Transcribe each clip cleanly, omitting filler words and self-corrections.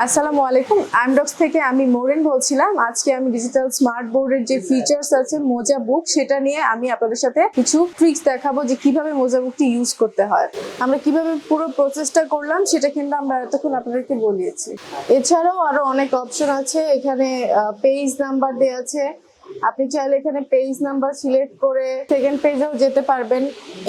আসসালামু আলাইকুম, আমডক্স থেকে আমি মোরেন বলছিলাম। আজকে আমি ডিজিটাল স্মার্ট বোর্ডের যে ফিচার্স আছে মোজাবুক, সেটা নিয়ে আমি আপনাদের সাথে কিছু ট্রিক্স দেখাবো যে কিভাবে মোজাবুকটি ইউজ করতে হয়। আমরা কিভাবে পুরো প্রসেসটা করলাম সেটা কিন্তু আমরা এতক্ষণ আপনাদেরকে বলিয়েছি। এছাড়াও আরো অনেক অপশন আছে। এখানে পেজ নাম্বার দেওয়া আছে, আপনি চাইলে এখানে পেজ নাম্বার সিলেক্ট করে সেকেন্ড পেজেও যেতে পারবেন।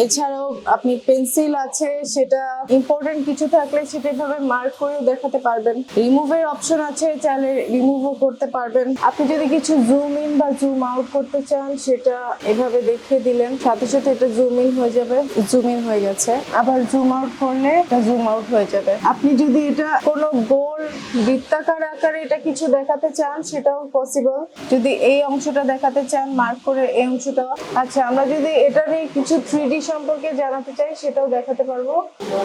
এছাড়াও আপনি পেন্সিল আছে, সেটা ইম্পর্টেন্ট কিছু থাকলে সেটা এভাবে মার্ক করেও দেখাতে পারবেন। রিমুভের অপশন আছে, চাইলে রিমুভও করতে পারবেন। আপনি যদি কিছু জুম ইন বা জুম আউট করতে চান সেটা এভাবে দেখিয়ে দিলেন, সাথে সাথে এটা জুম ইন হয়ে যাবে, জুম ইন হয়ে গেছে। আবার জুম আউট করলে এটা জুম আউট হয়ে যাবে। আপনি যদি এটা কোনো গোল বৃত্তাকার আকারে এটা কিছু দেখাতে চান সেটাও পসিবল। যদি এই অংশটা দেখাতে চান মার্ক করে এই অংশটা। আচ্ছা, আমরা যদি এটা নিয়ে কিছু 3D সম্পর্কে জানাতে চাই সেটাও দেখাতে পারবো।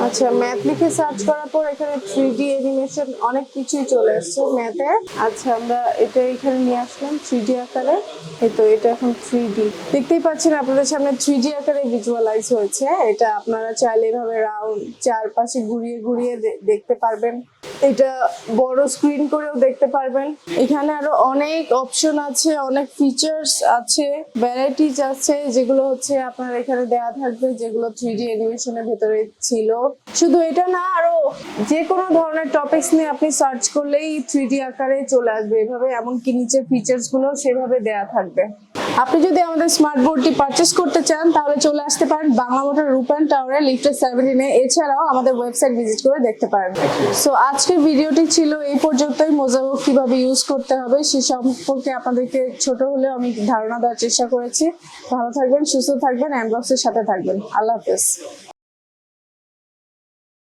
আচ্ছা, ম্যাথ লিখে সার্চ করার পর এখানে 3D অ্যানিমেশন অনেক কিছুই চলে আসছে ম্যাথে। আচ্ছা, আমরা এটা এখানে নিয়ে আসলাম 3D আকারে। এই তো এটা এখন 3D দেখতেই পাচ্ছেন আপনাদের সামনে 3D আকারে ভিজুয়ালাইজ হয়েছে। এটা আপনারা চাইলে এভাবে রাউন্ড চারপাশে ঘুরিয়ে ঘুরিয়ে দেখতে পারবেন। এটা বড় স্ক্রিন করেও দেখতে পারবেন। এখানে আরো অনেক অপশন আছে, অনেক ফিচার্স আছে, ভ্যারাইটিজ আছে, যেগুলো হচ্ছে আপনার এখানে দেওয়া থাকবে, যেগুলো 3D অ্যানিমেশনের ভেতরে ছিল। শুধু এটা না, আরো যে কোনো ধরনের টপিকস নিয়ে আপনি সার্চ করলেই 3D আকারে চলে আসবে এভাবে। এমনকি নিচের ফিচার্স গুলো সেভাবে দেওয়া থাকবে। আপনি যদি আমাদের স্মার্ট বোর্ডটি পারচেস করতে চান তাহলে চলে আসতে পারেন বাংলামোটর রূপায়ণ টাওয়ারে লিফটের 17-এ। এছাড়াও আমাদের ওয়েবসাইট ভিজিট করে দেখতে পারেন। সো আজকের ভিডিওটি ছিল এই পর্যন্তই। মোজাবুক কিভাবে ইউজ করতে হবে সে সম্পর্কে আপনাদেরকে ছোট হলেও আমি ধারণা দেওয়ার চেষ্টা করেছি। ভালো থাকবেন, সুস্থ থাকবেন, আমডক্সের সাথে থাকবেন। আল্লাহ হাফেজ।